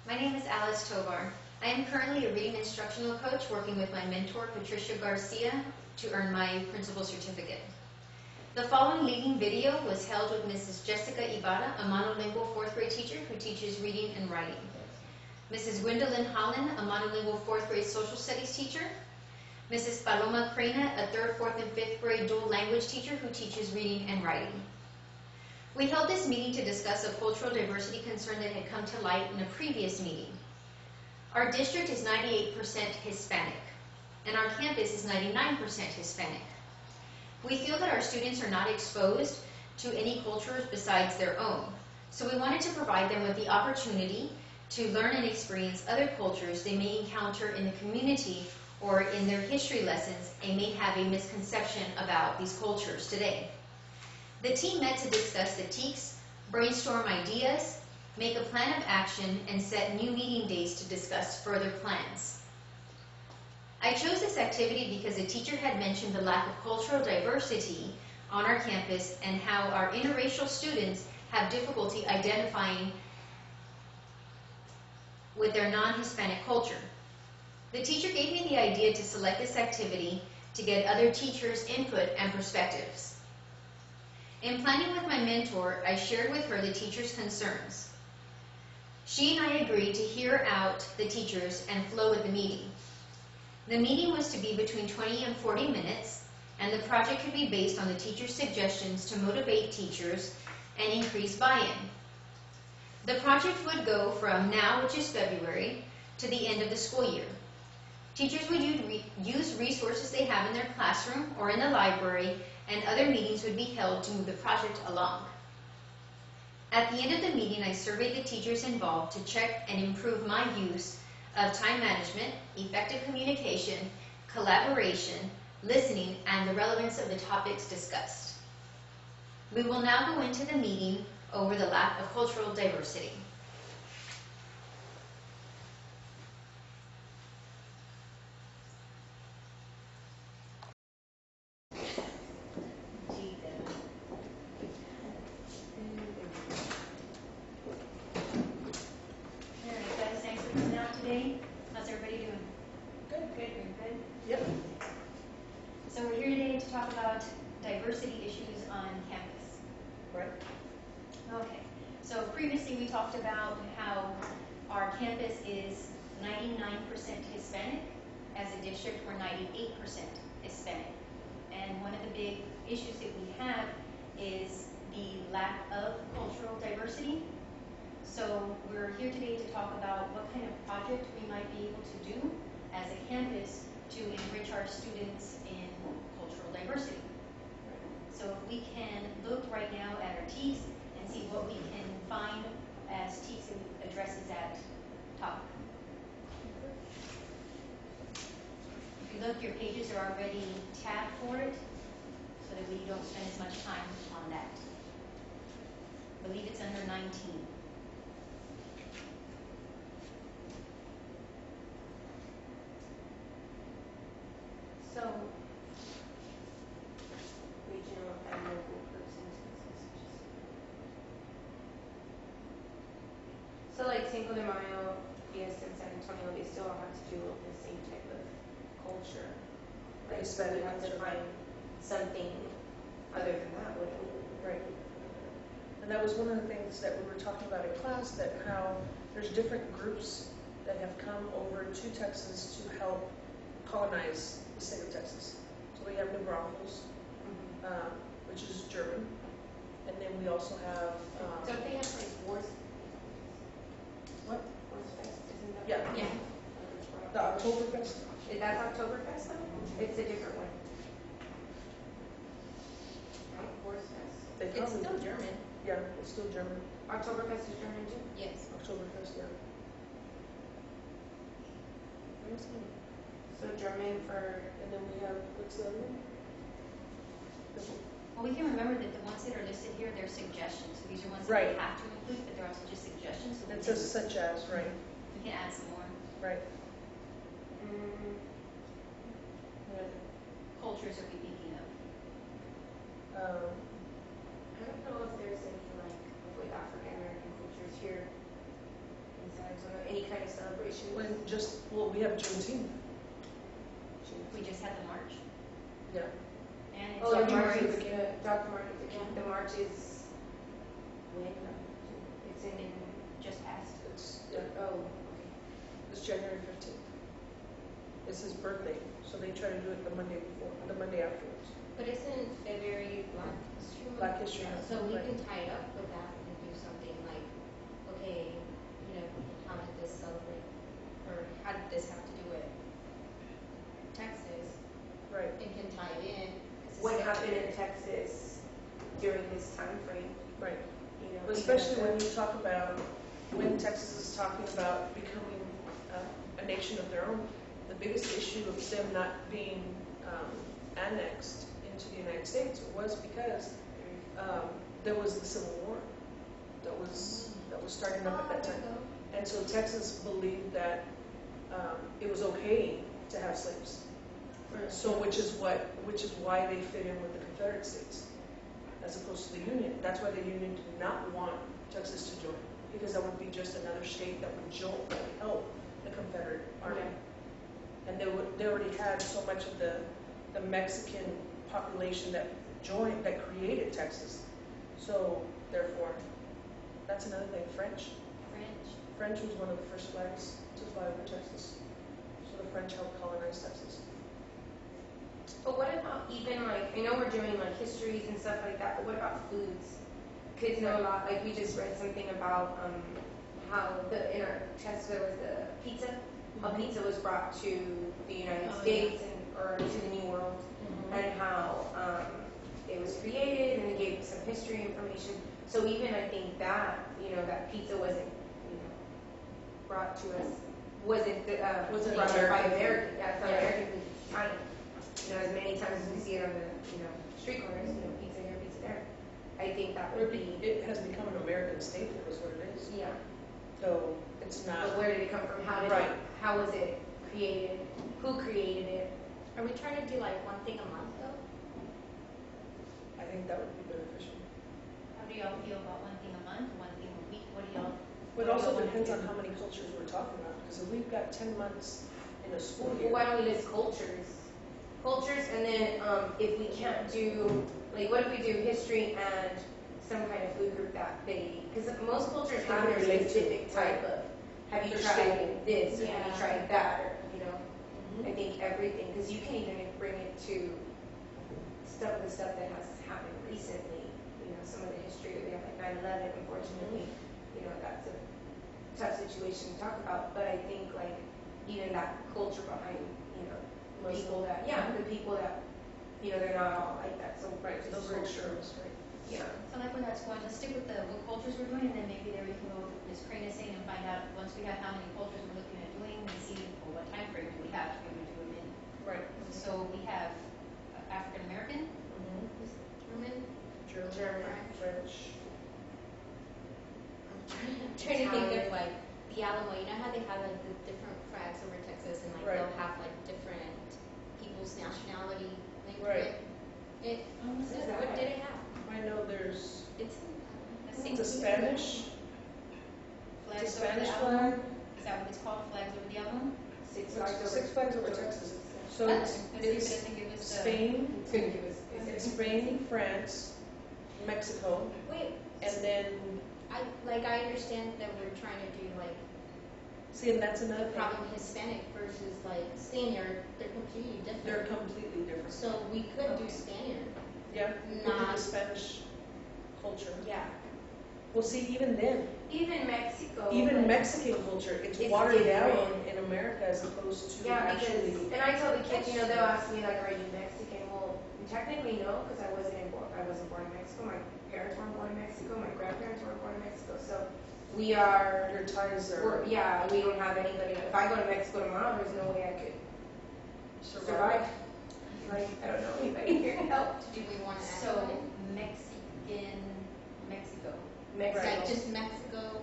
My name is Alice Tovar. I am currently a reading instructional coach working with my mentor, Patricia Garcia, to earn my principal certificate. The following leading video was held with Mrs. Jessica Ibarra, a monolingual fourth grade teacher who teaches reading and writing. Mrs. Gwendolyn Holland, a monolingual fourth grade social studies teacher. Mrs. Paloma Crena, a third, fourth, and fifth grade dual language teacher who teaches reading and writing. We held this meeting to discuss a cultural diversity concern that had come to light in a previous meeting. Our district is 98% Hispanic, and our campus is 99% Hispanic. We feel that our students are not exposed to any cultures besides their own, so we wanted to provide them with the opportunity to learn and experience other cultures they may encounter in the community or in their history lessons and may have a misconception about these cultures today. The team met to discuss the TEKS, brainstorm ideas, make a plan of action, and set new meeting days to discuss further plans. I chose this activity because a teacher had mentioned the lack of cultural diversity on our campus and how our interracial students have difficulty identifying with their non-Hispanic culture. The teacher gave me the idea to select this activity to get other teachers' input and perspectives. In planning with my mentor, I shared with her the teacher's concerns. She and I agreed to hear out the teachers and flow with the meeting. The meeting was to be between 20 and 40 minutes, and the project could be based on the teacher's suggestions to motivate teachers and increase buy-in. The project would go from now, which is February, to the end of the school year. Teachers would use resources they have in their classroom or in the library, and other meetings would be held to move the project along. At the end of the meeting, I surveyed the teachers involved to check and improve my use of time management, effective communication, collaboration, listening, and the relevance of the topics discussed. We will now go into the meeting over the lack of cultural diversity. How's everybody doing? Good. Good, you're good? Yep. So we're here today to talk about diversity issues on campus. Right. Okay. So previously we talked about how our campus is 99% Hispanic. As a district, we're 98% Hispanic. And one of the big issues that we have is the lack of cultural diversity. So we're here today to talk about what kind of project we might be able to do as a campus to enrich our students in cultural diversity. So if we can look right now at our TEKS and see what we can find as TEKS addresses that topic. If you look, your pages are already tabbed for it so that we don't spend as much time on that. I believe it's under 19. So, regional and local persons. So like Cinco de Mayo, Fiesta in San Antonio, they still all have to do the same type of culture. Right, so we have to find something other than that, wouldn't we? Right. And that was one of the things that we were talking about in class, that how there's different groups that have come over to Texas to help colonize the state of Texas. So we have New Braunfels, which is German, and then we also have. Don't they have like wars? What? Wars Fest, isn't that? Yeah. yeah. The Oktoberfest. Is that Oktoberfest though? It's a different one. Right? Wars Fest. It's still German. Yeah, it's still German. Oktoberfest is German too? Yes. Oktoberfest, yeah. So German for. And then we have, what's the other one? Well, we can remember that the ones that are listed here, they're suggestions. So these are ones that Right. we have to include, but they're also just suggestions. So It says such as, right? we can add some more. Right. What other cultures are we thinking of? I don't know if there's any like African American cultures here in San Antonio, any issues? We have Juneteenth. We just had the march. Yeah. And it's Oh, the march February. is, Dr. Martin Luther King, the march is when? It's in, Just passed. oh, okay. It's January 15th. It's his birthday, so they try to do it the Monday before, the Monday afterwards. But isn't February Black History Month? Black History Month. So we Right. can tie it up with that and do something like, okay, how did this celebrate, or how did this have to do with Texas? Right. And can tie it in. 'Cause it's What February. happened in Texas during this time frame? Right. You know, But especially when you talk about, when Texas is talking about becoming a nation of their own, the biggest issue of them not being annexed into the United States was because there was the Civil War that was starting up at that time. And so Texas believed that it was okay to have slaves. So which is why they fit in with the Confederate States as opposed to the Union. That's why the Union did not want Texas to join, because that would be just another state that would help the Confederate Army. Yeah. And they already had so much of the Mexican population that created Texas. So therefore, that's another thing. French was one of the first flags to fly over Texas. So the French helped colonize Texas. But what about even like, I know we're doing like histories and stuff like that, but what about foods? Kids know a lot, like we just read something about how in our test there was the pizza. How pizza was brought to the United States or to the New World, and how it was created, and they gave some history information. So even I think that, that pizza wasn't, brought to us, wasn't brought up by American. Yeah, it's not American food, it's China. As many times as we see it on the, street corners, pizza here, pizza there. I think that would be. It has become an American staple, is what it is. Yeah. So it's not. But where did it come from? How was it created? Who created it? Are we trying to do like one thing a month though? I think that would be beneficial. How do y'all feel about one thing a month, one thing a week? What do y'all? But it also depends on how many cultures we're talking about. Because if we've got 10 months in a school year. Well, why don't we list cultures? And then if we can't do, like, what if we do history and some kind of food group that because most cultures have their specific type of, have you tried this, or have you tried that, or, I think everything, because you can even bring it to the stuff that has happened recently, some of the history, we have like 9/11, unfortunately, that's a tough situation to talk about, but I think like even that culture behind, people that, the people that, they're not all like that, so right, those are extremes, right? Yeah. So like when that's going, let's stick with what cultures we're doing, and then maybe there we can go with Ms. Crane is saying and find out once we have how many cultures we're looking at doing, and see what time frame do we have to be able to do them in. Right. So we have African American, German, French. I'm trying to think of like the Alamo. You know how they have like the different flags over Texas, and like they'll have like different people's nationality linked to it. What did it have? I know there's It's the Spanish. flags The over Spanish the flag. Alamo. Is that what it's called? Flags over the Alamo? Six flags over Texas. So Let's see if it it's doesn't give us Spain, It's going to give us. Spain, France, Mexico, Wait, and then I understand that we're trying to do like see, and that's another the thing. problem Hispanic versus like Spaniard. They're completely different. They're completely different. So we could do Spaniard. Yeah, we could do the Spanish culture. Yeah. Well, see, even then, Even Mexico. even like, Mexican culture, it's It's watered down different. in America as opposed to Yeah, actually. because, and I tell the kids, they'll ask me like, are you Mexican? Well, technically no, because I wasn't born in Mexico. My parents weren't born in Mexico. My grandparents weren't born in Mexico. So we are. Your ties are We don't have anybody. If I go to Mexico tomorrow, there's no way I could survive. Like, I don't know anybody here to help. Do we want to add So one? Mexico. Like just Mexico,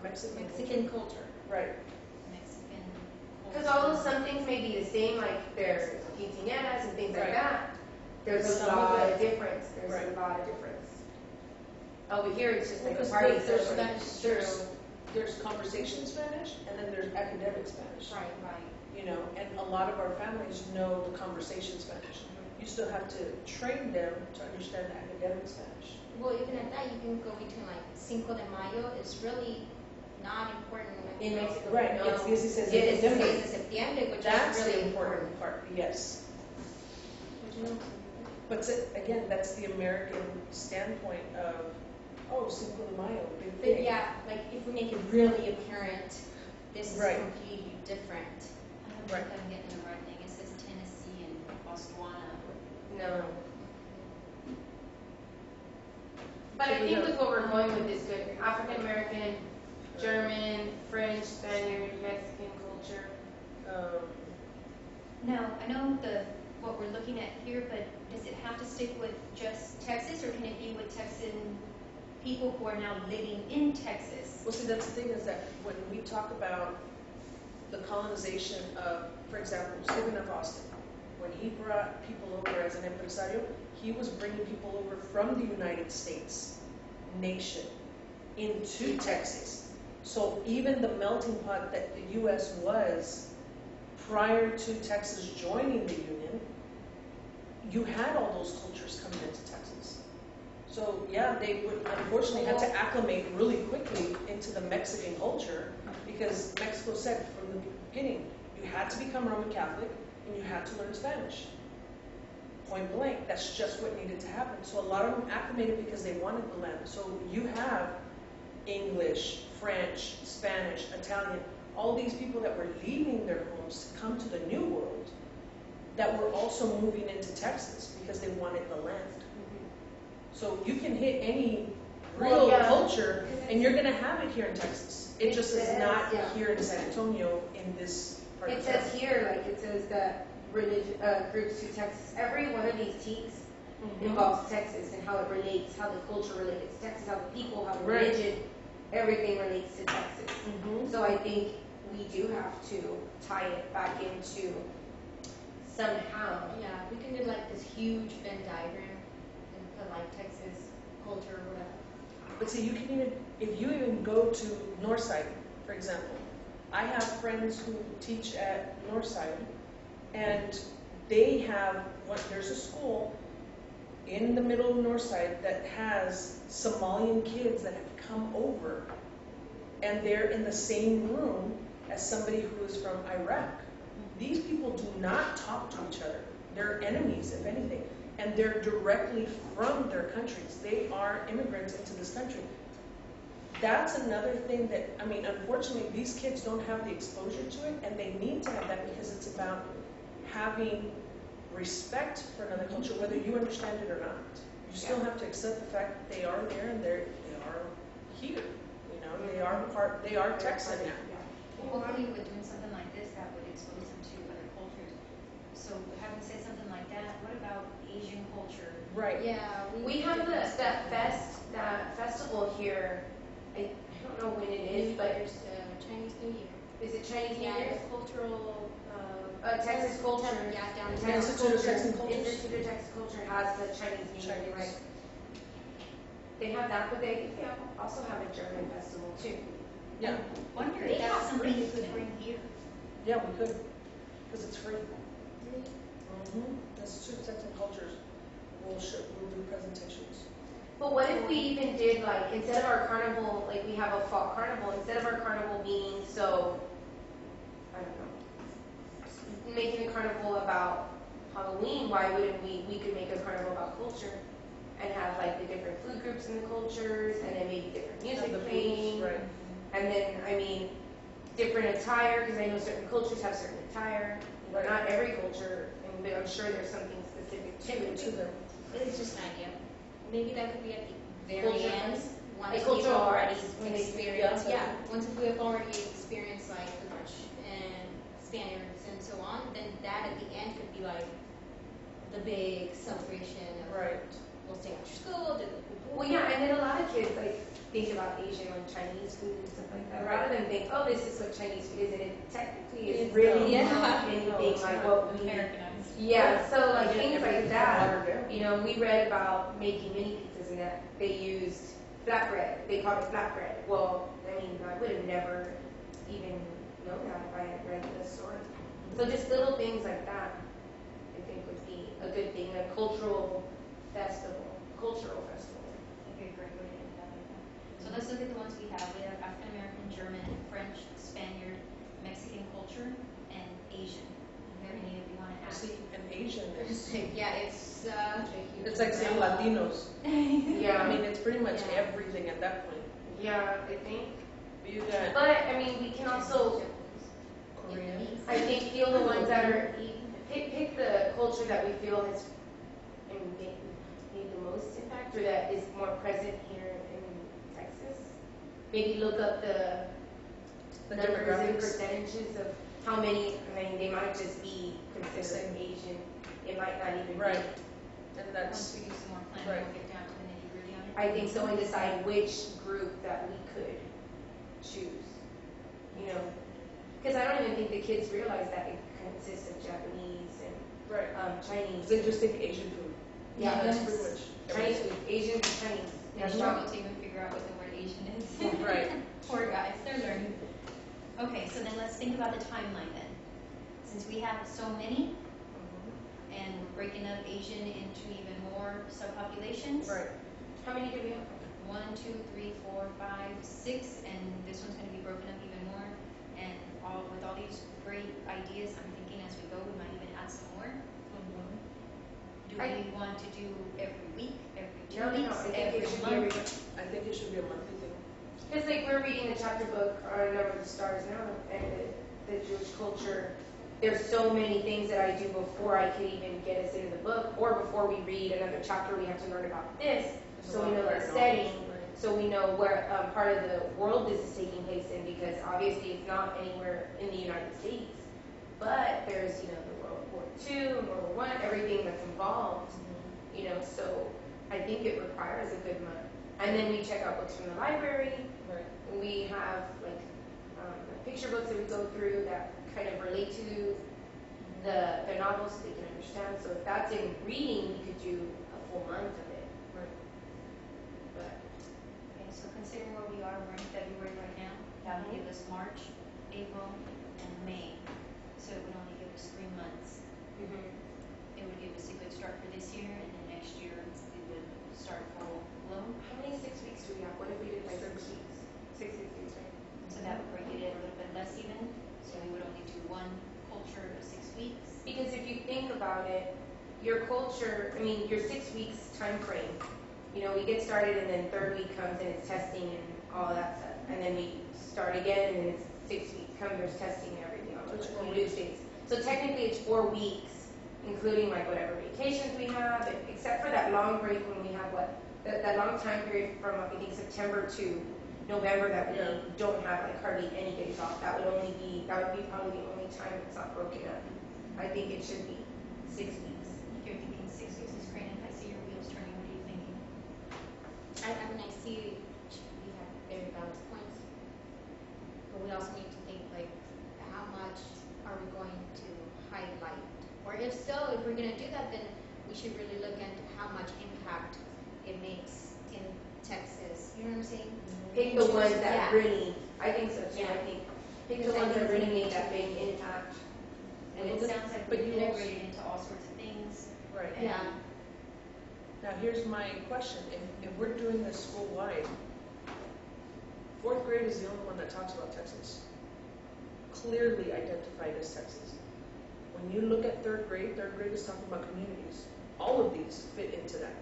Mexican culture. Right. Mexican. Because although some things may be the same, like there's quinceañeras and things like Right. that, there's a Some lot of it- of difference. There's Right. a lot of difference. Over here, it's just like a Because party. there's so That's true. there's conversation Spanish and then there's academic Spanish. Right. You know, and a lot of our families know the conversation Spanish. You still have to train them to understand the academic Spanish. Well, even at that, you can go between like Cinco de Mayo is really not important In Mexico. Right, No. it's 16 It is September. 16 de septiembre, which That's is really the important part, yes. But you know, But again, that's the American standpoint of, oh, Cinco de Mayo, big but thing. yeah, like if we make it really apparent, this is Right. completely different. I don't think I'm getting the right thing. It says Tennessee and Botswana. No. But So I we think have- with what we're going with is good. African American, German, French, Spaniard, Mexican culture. Now, I know what we're looking at here, but does it have to stick with just Texas, or can it be with Texan people who are now living in Texas? Well, see, that's the thing is that when we talk about the colonization of, for example, Stephen F. Austin, when he brought people over as an empresario, he was bringing people over from the United States nation into Texas. So even the melting pot that the U.S. was prior to Texas joining the Union, you had all those cultures coming into Texas. So yeah, they would unfortunately had to acclimate really quickly into the Mexican culture because Mexico said from the beginning, you had to become Roman Catholic and you had to learn Spanish. Point blank, that's just what needed to happen. So a lot of them acclimated because they wanted the land. So you have English, French, Spanish, Italian, all these people that were leaving their homes to come to the New World that were also moving into Texas because they wanted the land. So you can hit any real culture and you're going to have it here in Texas. It just is not here in San Antonio in this part It of says town. here, like it says that groups to Texas. Every one of these teaks Mhm. involves Texas and how it relates, how the culture relates to Texas, how the people, how the Right. religion, everything relates to Texas. Mhm. So I think we do have to tie it back into somehow. yeah, we can do like this huge Venn diagram and put like Texas culture or whatever. But see, you can even, if you even go to Northside, for example, I have friends who teach at Northside, and they have, there's a school in the middle of Northside that has Somalian kids that have come over, and they're in the same room as somebody who is from Iraq. These people do not talk to each other. They're enemies, if anything. And they're directly from their countries. They are immigrants into this country. That's another thing that, I mean, unfortunately, these kids don't have the exposure to it, and they need to have that because it's about having respect for another culture, whether you understand it or not. You still have to accept the fact that they are there and they are here. You know, they are Texan now. Well, hopefully with doing something like this, that would expose them to other cultures. So having said something like that, what about Asian culture? Right. Yeah, We have that festival here. I don't know when it is, but there's Chinese New Year. is it Chinese New Yeah, Year? it's cultural. Texas culture. Yeah, down The in Texas Institute of culture. Texan Cultures. Institute of Texas Culture has the Chinese New Year, Chinese. right? They have that, but they also have a German festival too. Yeah. Wonder They if that's have something you free. could bring here. Yeah, we could, because it's free. Mm-hmm. Institute of Texan Cultures will do presentations. But what if we even did like, instead of our carnival, like we have a fall carnival, instead of our carnival being so, I don't know, making a carnival about Halloween, why wouldn't we could make a carnival about culture and have like the different food groups and the cultures and then maybe different music The playing. booths, right. And then, I mean, different attire, because I know certain cultures have certain attire. Right. Not every culture, and I'm sure there's something specific to it. To them. It's just an idea. Maybe that could be at the very Culture end. fest? Once Like we've cultural already arts, when they- experienced, yeah. once we've already experienced like the French and Spaniards and so on, then that at the end could be like the big celebration of Right. we'll stay after school, do the Well, yeah, and then a lot of kids like think about Asian like Chinese food and stuff like that. A lot of them think, oh, this is what Chinese food is, and it technically is really Yeah. not anything like what we. Americanized. Yeah, so like Yeah, things like everything's that. watered down. You know, we read about making mini pizzas and that they used flatbread. They called it flatbread. Well, I mean, I would have never even known that if I had read the story. So just little things like that, I think would be a good thing, a cultural festival. That'd be a great way to end that like that. So let's look at the ones we have. We have African American, German, French, Spaniard, Mexican culture, and Asian. Is there any of you want to add? See, an Asian is, Yeah, it's it's like saying Latinos. Yeah. I mean, it's pretty much everything at that point. Yeah, I think. You got But I mean, we can also, Korean. I think, feel the ones that are pick the culture that we feel has made the most impact, or that is more present here in Texas. Maybe look up the numbers and demographics. percentages of how many. I mean, they might just be considered Asian. It might not even Right. be. And once that's, we do some more planning, right. we'll get down to the nitty gritty on it. I think so, and decide which group that we could choose. You know, because I don't even think the kids realize that it consists of Japanese and right. Chinese. They just think Asian food. Yeah, That's yes. pretty much Chinese everything. food, Asian and Chinese. They That's struggle not. to even figure out what the word Asian is. Right. Poor guys, they're learning. Okay, so then let's think about the timeline then. Since we have so many, and we're breaking up Asian into even more subpopulations. Right. How many do we have? 1, 2, 3, 4, 5, 6, and this one's going to be broken up even more. And with all these great ideas, I'm thinking as we go, we might even add some more. Do we want to do every week, every 2 No, weeks, I think every it should be month? every. I think it should be a monthly thing. It's like we're reading the chapter book on Number of the Stars now, and the Jewish culture. There's so many things that I do before I could even get us into the book, or before we read another chapter, we have to learn about this, so we know the setting, so we know where part of the world this is taking place in, because obviously it's not anywhere in the United States, but there's, you know, the World War II, and World War I, everything that's involved, you know, so I think it requires a good month. And then we check out books from the library. Right. We have like picture books that we go through that kind of relate to the novels so they can understand. So if that's in reading, we could do a full month of it. Right. But Okay, so considering where we are, we're in February right now. That would give us March, April, and May. So it would only give us 3 months. It would give us a good start for this year, and then next year we would start full blown. how many 6 weeks do we have? What if we did like 6 weeks? 6 weeks, right? So that would break it a little bit less even. So we would only do one culture of 6 weeks. Because if you think about it, your culture, I mean, your 6 weeks time frame, you know, we get started and then third week comes and it's testing and all that stuff. And then we start again and then it's 6 weeks comes, there's testing and everything on Which the one? due dates. So technically it's 4 weeks, including like whatever vacations we have, except for that long break when we have that long time period from I think September to November that we don't have like hardly any days off. That would be probably the only time it's not broken up. I think it should be 6 weeks. If you're thinking 6 weeks is great, if I see your wheels turning, what are you thinking? I mean, I see we have very valid points, but we also need to think like, how much are we going to highlight? Or if so, if we're going to do that, then we should really look into how much impact it makes in Texas. You know what I'm saying? Pick the ones that Yeah. really, I think so too. Yeah. I think pick the Because I ones that think really we make that need big to- impact. And it sounds like but we're you also- integrated into all sorts of things. Right. And Yeah. Now, here's my question. If we're doing this school-wide, 4th grade is the only one that talks about Texas. Clearly identified as Texas. When you look at 3rd grade is talking about communities. All of these fit into that.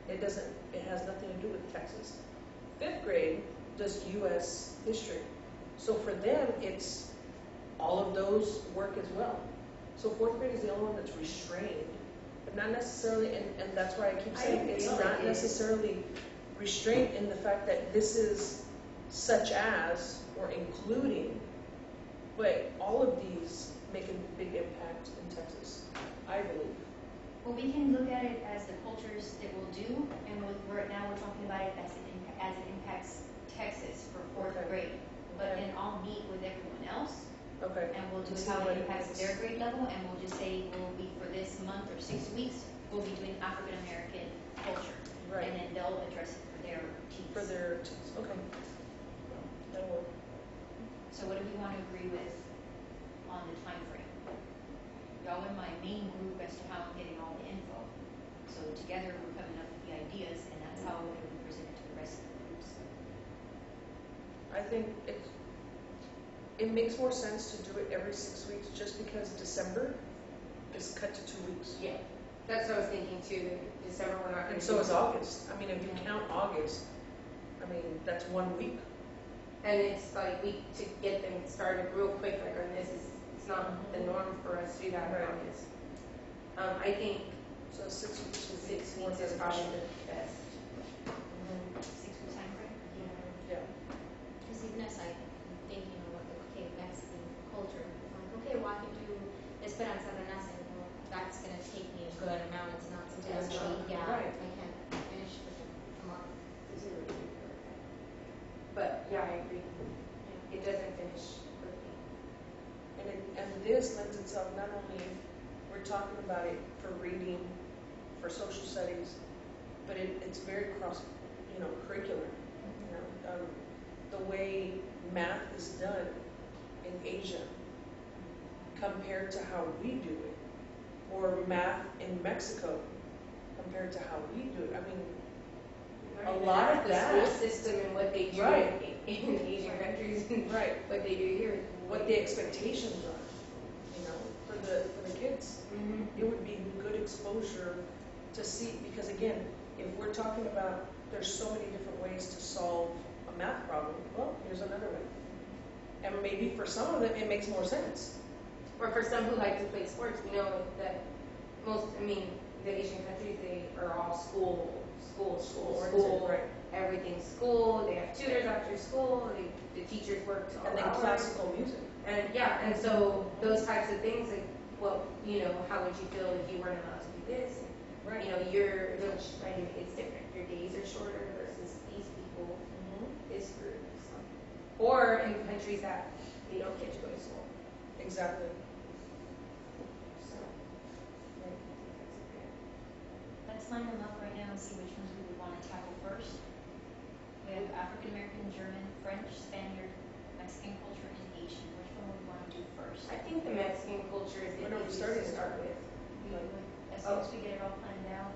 It has nothing to do with Texas. 5th grade does U.S. history. So for them, it's all of those work as well. So 4th grade is the only one that's restrained, but not necessarily, and that's why I keep saying it's not necessarily restraint in the fact that this is such as or including, but all of these make a big impact in Texas, I believe. well, we can look at it as the cultures that we'll do, and we're talking about it as it impacts Texas for 4th Okay. grade. But Okay. then I'll meet with everyone else, Okay. and we'll do And see how what it it impacts is. their grade level, and we'll just say we'll be for this month or 6 weeks, we'll be doing African American culture. Right. And then they'll address it for their teams. For their, okay. That'll work. So what do we want to agree with on the time frame? Y'all are my main group as to how I'm getting all the info. So together we're coming up with the ideas, and that's how it will be presented to the rest of the groups. I think it makes more sense to do it every 6 weeks just because December is cut to 2 weeks. Yeah, that's what I was thinking too. December we're not going And to. so is August. I mean, if you count August, I mean, that's 1 week. And it's like to get them started real quick, like on this it's not the norm for us to do that in Right. August. I think So 6 weeks would 6 be more weeks is probably beneficial. the best. 6 week time frame? Yeah. Because even as I'm thinking of what okay, Mexican culture, I'm like, okay, well I can do Esperanza Renace, well, that's gonna take me a good amount, it's not potentially, Right. I can't finish within a month. But yeah, I agree. It doesn't finish quickly. And this lends itself not only, we're talking about it for reading, for social studies, but it's very cross, curricular. The way math is done in Asia compared to how we do it, or math in Mexico compared to how we do it. I mean, a lot of the that. school system and what they do Right. in Asian countries and Right. what they do here. What the expectations are, for the kids. Mm-hmm. It would be good exposure to see, because again, if we're talking about there's so many different ways to solve a math problem, well, here's another way. And maybe for some of them it makes more sense. Or for some who like to play sports, we know that the Asian countries, they are all school, Right. everything's school, they have tutors after school, the teachers work till And then hours. classical music. And so those types of things, like, well, how would you feel if you weren't allowed to do this? Right. It's different. Your days are shorter versus these people, this group. So. Or in countries that they don't get to go to school. Exactly. So, Right. Let's line them up right now and see which ones we would want to tackle first. We have African American, German, French, Spaniard, Mexican culture, and Asian. Which one would we want to do first? I think the Mexican culture is the When are we easiest starting? to start with. As soon as we get it all planned out,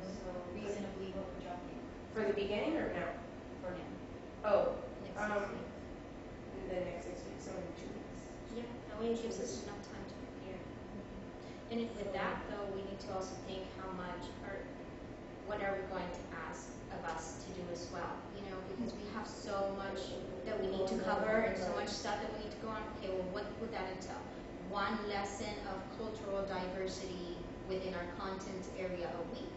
so reasonably, what would y'all think For the beginning or now? for now? Oh, Next in the next 6 weeks, so in 2 weeks. Yeah, that way it gives us enough time to prepare. And with that though, we need to also think how much or what are we going to ask of us to do as well, because we have so much that we need to cover and so much stuff that we need to go on. Okay, well, what would that entail? One lesson of cultural diversity within our content area a week,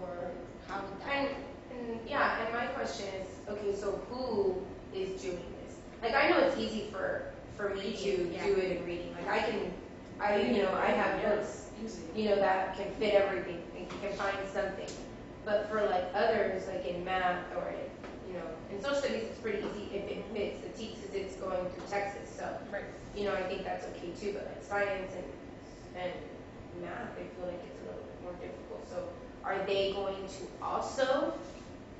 or how would that? And my question is, okay, so who is doing this? Like, I know it's easy for me to do it in reading. Like, I have books, that can fit everything, and you can find something. But for like others, like in math or in social studies, it's pretty easy if it fits. The teaches it's going through Texas, so Right. I think that's okay too. But like science and math, I feel like it's a little bit more difficult. So are they going to also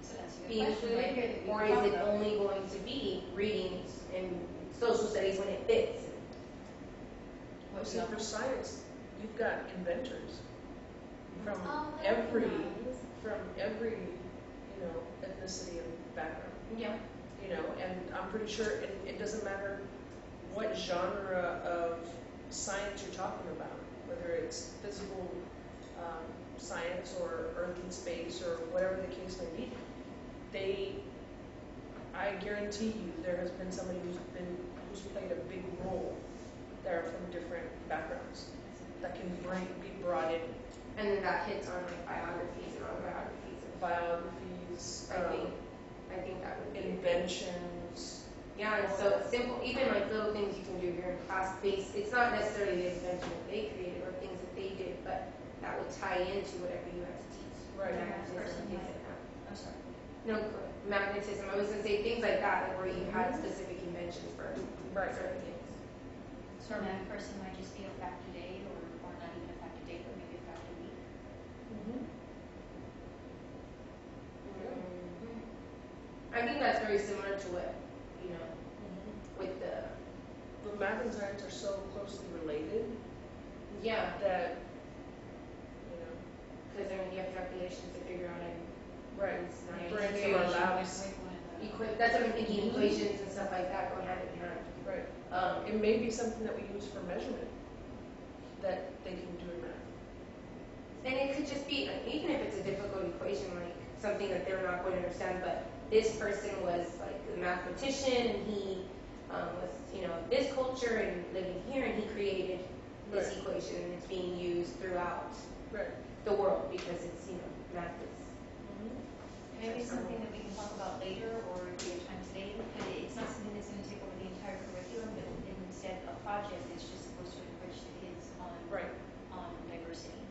So that's a be good question right here included, that we or can is talk it about. only going to be reading and social studies when it fits? Well, see, for science, you've got inventors from Oh, every, nice. ethnicity and background. Yeah. And I'm pretty sure it doesn't matter what genre of science you're talking about, whether it's physical science or earth and space or whatever the case may be. I guarantee you there has been somebody who's played a big role there from different backgrounds that can be brought in. And then that hits on like biographies and autobiographies. Biographies, I think that would be inventions. Yeah, and so simple, even like little things you can do here in class based. It's not necessarily the invention that they created or things that they did, but that would tie into whatever you have to teach. Right. Magnetism, things like that. I'm sorry. No, magnetism. I was gonna say things like that, like where you had specific inventions for Right. certain things. So that person might just be a fact a day, or not even a fact a day, but maybe a fact a week. I think that's very similar to what, with the math and science are so closely related Yeah, that, you know, because I mean, you have calculations to figure out and right. it's not For easy any of our to labs, equip, that's what I'm thinking, equations and stuff like that go hand in hand. right. It may be something that we use for measurement that they can do in math. And it could just be, even if it's a difficult equation, like something that they're not going to understand, but this person was like a mathematician and he was, you know, this culture and living here and he created this Right. equation and it's being used throughout Right. the world because it's, you know, math is. Maybe something that we can talk about later or if we have time today, but it's not something that's gonna take over the entire curriculum, but instead a project that's just supposed to enrich the kids Right. on diversity.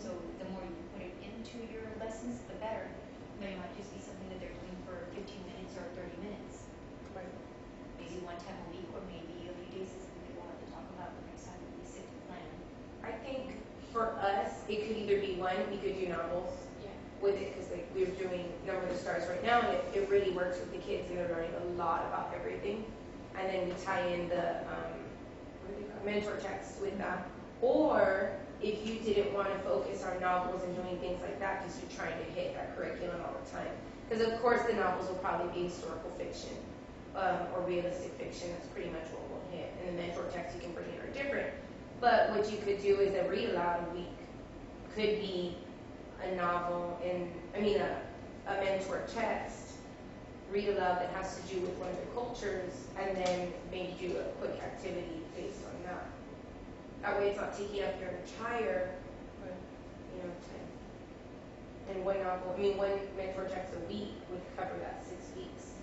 So the more you put it into your lessons, the better. But it might just be something that they're doing for 15 minutes or 30 minutes. Right. Maybe one time a week or maybe a few days is something that we'll have to talk about the next time we sit to plan. I think for us, it could either be one, we could do novels with it because like we're doing Number of the Stars right now and it really works with the kids and they're learning a lot about everything. And then we tie in the what do they call it? Mentor text with that. Or if you didn't want to focus on novels and doing things like that because you're trying to hit that curriculum all the time. Because of course the novels will probably be historical fiction or realistic fiction. That's pretty much what we'll hit. And the mentor text you can bring in are different. But what you could do is a read aloud a week. Could be a novel a mentor text, read aloud that has to do with one of the cultures, and then maybe do a quick activity based on that. That way it's not taking up your entire, Right. you know, time. And one mentor text a week would cover that 6 weeks.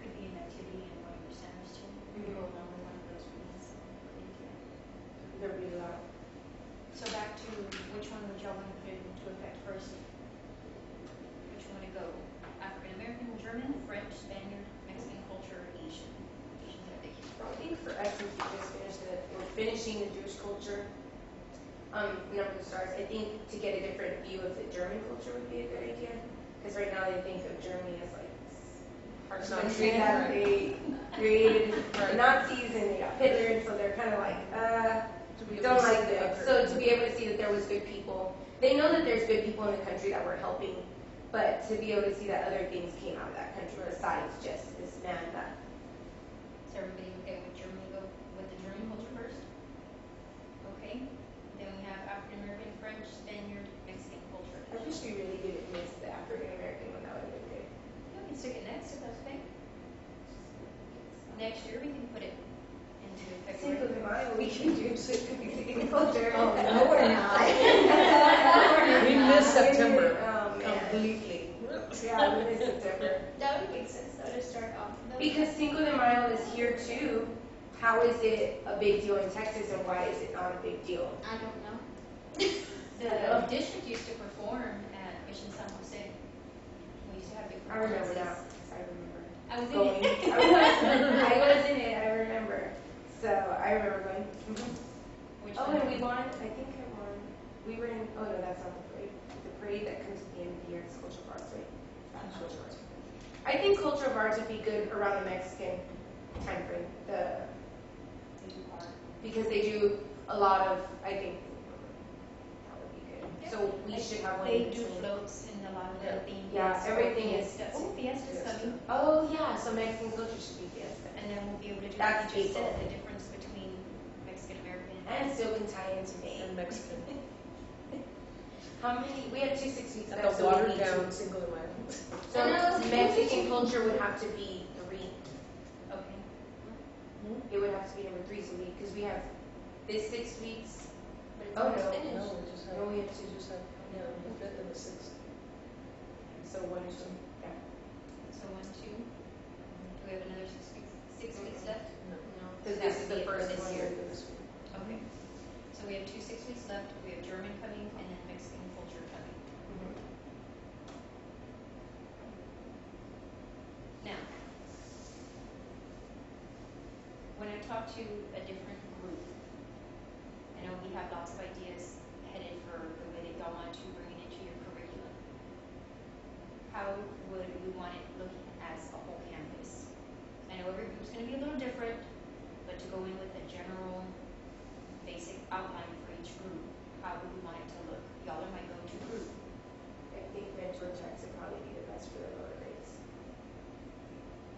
Could be an activity in one of your centers too. Mhm. Go along with one of those readings. The read aloud. So back to which one would y'all want to put into effect first? Which one to go? African American, German, French, Spaniard, Mexican culture, Asian. Asian's a big. I think for us, since we're finishing the Jewish culture, Number of the Stars, I think to get a different view of the German culture would be a good idea. Because right now they think of Germany as like this harsh country that they created the Nazis and they got Hitler, and so they're kind of like, don't like this. So to be able to see that there was good people, they know that there's good people in the country that were helping, but to be able to see that other things came out of that country besides just this man that. Is everybody okay with Germany? Go with the German culture first? Okay. Then we have African American, French, Spaniard, Mexican culture. I wish we really didn't miss the African American one. That would have been good. Yeah, we can stick it next if that's okay. Next year we can put it into effect. Cinco de Mayo, we can do Mexican culture. Oh, no, we're not. We missed September Oh, man. completely. Yeah, we missed September. That would make sense though to start off. Because Cinco de Mayo is here too. How is it a big deal in Texas and why is it not a big deal? I don't know. The district used to perform at Mission San Jose. We used to have different I remember classes. that. I remember. I was in Going. it. I was in it, I remember. So I remember going. Which Oh, one? and we won. I think I won. We were in. Oh no, that's not the parade. The parade that comes at the end of the year is Culture of Arts, right? Culture of Arts. I think Culture of Arts would be good around the Mexican time frame. Because they do a lot of. I think that would be good. So we should have one. They in do between. floats and a lot of the themed. Yeah, days for everything is- Fiesta. Oh, Fiesta's coming. Oh yeah, so Mexican culture should be fiesta. And then we'll be able to do That's what you just said, April. the difference between Mexican American And still can tie into May. And Mexican. How many? We have 2 6 weeks At left, the so we watered need down to. Cinco de Mayo. So Mexican culture would have to be 3. Okay. It would have to be number 3, so because we have this 6 weeks. But it's Oh, almost no. finished. No, we just have, No, we have 2. just have, yeah, the 5th and the 6th. So 1 or 2. Yeah. So 1, 2. Do we have another 6 weeks left? No. No. Because That this is would be the it for first this one. year. This week. Okay. So we have 2 6 weeks left. We have German coming and then Mexican culture coming. Now, when I talk to a different group, I know we have lots of ideas headed for the way that y'all want to bring it into your curriculum. How would we want it looking as a whole campus? I know every group's going to be a little different, but but to go in with a general, basic outline for each group, how would we want it to look? Y'all are my go-to group. I think mentor text would probably be the best for their lower grades.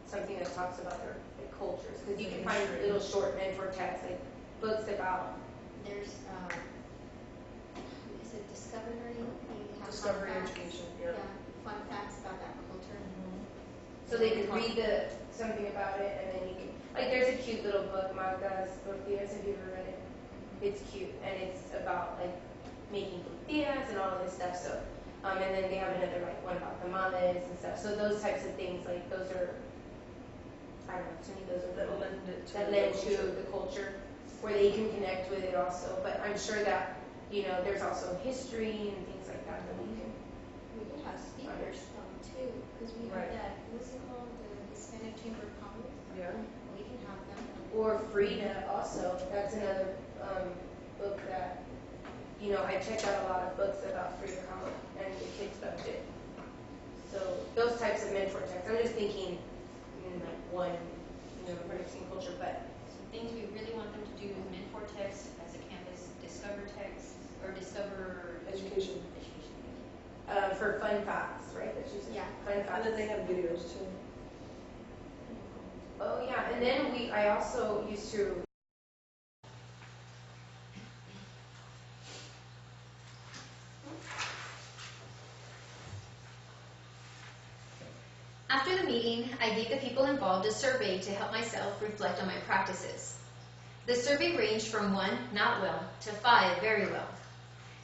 Something that talks about their cultures, because you can find little short mentor texts, like books about. There's, is it Discovery? They have Discovery fun facts. education, yeah. Fun facts about that culture. So they could read something about it, and then you can, like, there's a cute little book, Magdas Tortillas, have you ever read it? It's cute, and it's about, like, making tortillas and all of this stuff, so, and then they have another, like, one about tamales and stuff, so those types of things, like, those are, I don't know, to me, those are That really, lend it to that the lend to culture. the culture, where they can connect with it also, but I'm sure that, you know, there's also history and things like that we can. We could have speakers too, because we have Right. that, what's it called, the Hispanic Chamber of Commerce. Yeah. We can have them. Or Frida also, that's another book that, you know, I checked out a lot of books about Frida Kahlo and the kids loved it. So those types of mentor texts, I'm just thinking in like one, you know, mixing culture, but Some things we really want them to do is mentor text as a campus, discover text, or discover Education. for fun facts, right? That you said. Yeah. Fun And facts. then they have videos too. Oh yeah, and then I also used to. After the meeting, I gave the people involved a survey to help myself reflect on my practices. The survey ranged from 1, not well, to 5, very well.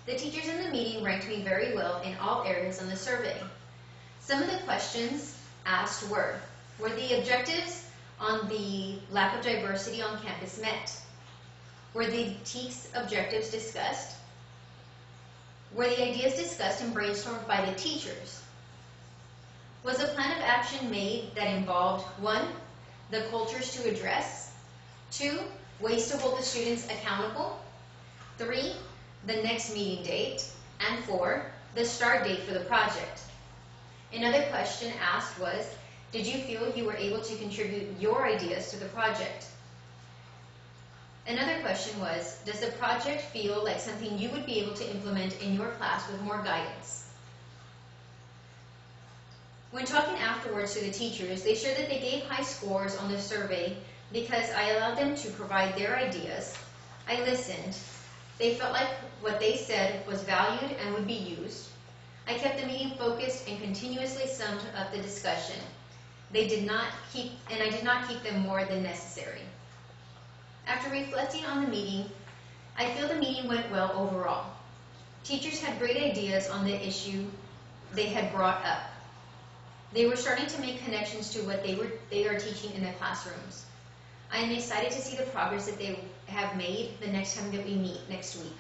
The teachers in the meeting ranked me very well in all areas on the survey. Some of the questions asked were the objectives on the lack of diversity on campus met? Were the TEKS objectives discussed? Were the ideas discussed and brainstormed by the teachers? Was a plan of action made that involved 1, the cultures to address, 2, ways to hold the students accountable, 3, the next meeting date, and 4, the start date for the project? Another question asked was, did you feel you were able to contribute your ideas to the project? Another question was, does the project feel like something you would be able to implement in your class with more guidance? When talking afterwards to the teachers, they shared that they gave high scores on the survey because I allowed them to provide their ideas. I listened. They felt like what they said was valued and would be used. I kept the meeting focused and continuously summed up the discussion. I did not keep them more than necessary. After reflecting on the meeting, I feel the meeting went well overall. Teachers had great ideas on the issue they had brought up. They were starting to make connections to what they are teaching in the classrooms. I am excited to see the progress that they have made the next time that we meet next week.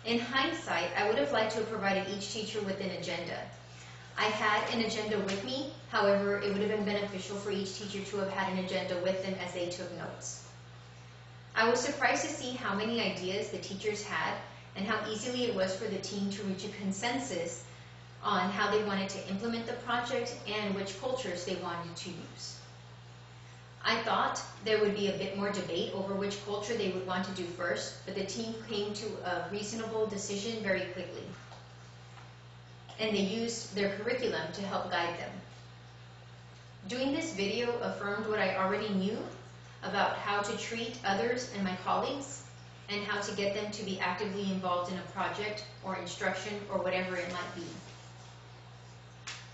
In hindsight, I would have liked to have provided each teacher with an agenda. I had an agenda with me, however, it would have been beneficial for each teacher to have had an agenda with them as they took notes. I was surprised to see how many ideas the teachers had and how easily it was for the team to reach a consensus on how they wanted to implement the project and which cultures they wanted to use. I thought there would be a bit more debate over which culture they would want to do first, but the team came to a reasonable decision very quickly. And they used their curriculum to help guide them. Doing this video affirmed what I already knew about how to treat others and my colleagues, and how to get them to be actively involved in a project or instruction or whatever it might be.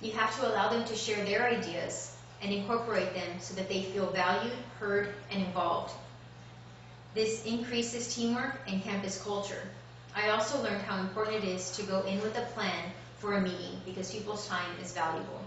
You have to allow them to share their ideas and incorporate them so that they feel valued, heard, and involved. This increases teamwork and campus culture. I also learned how important it is to go in with a plan for a meeting because people's time is valuable.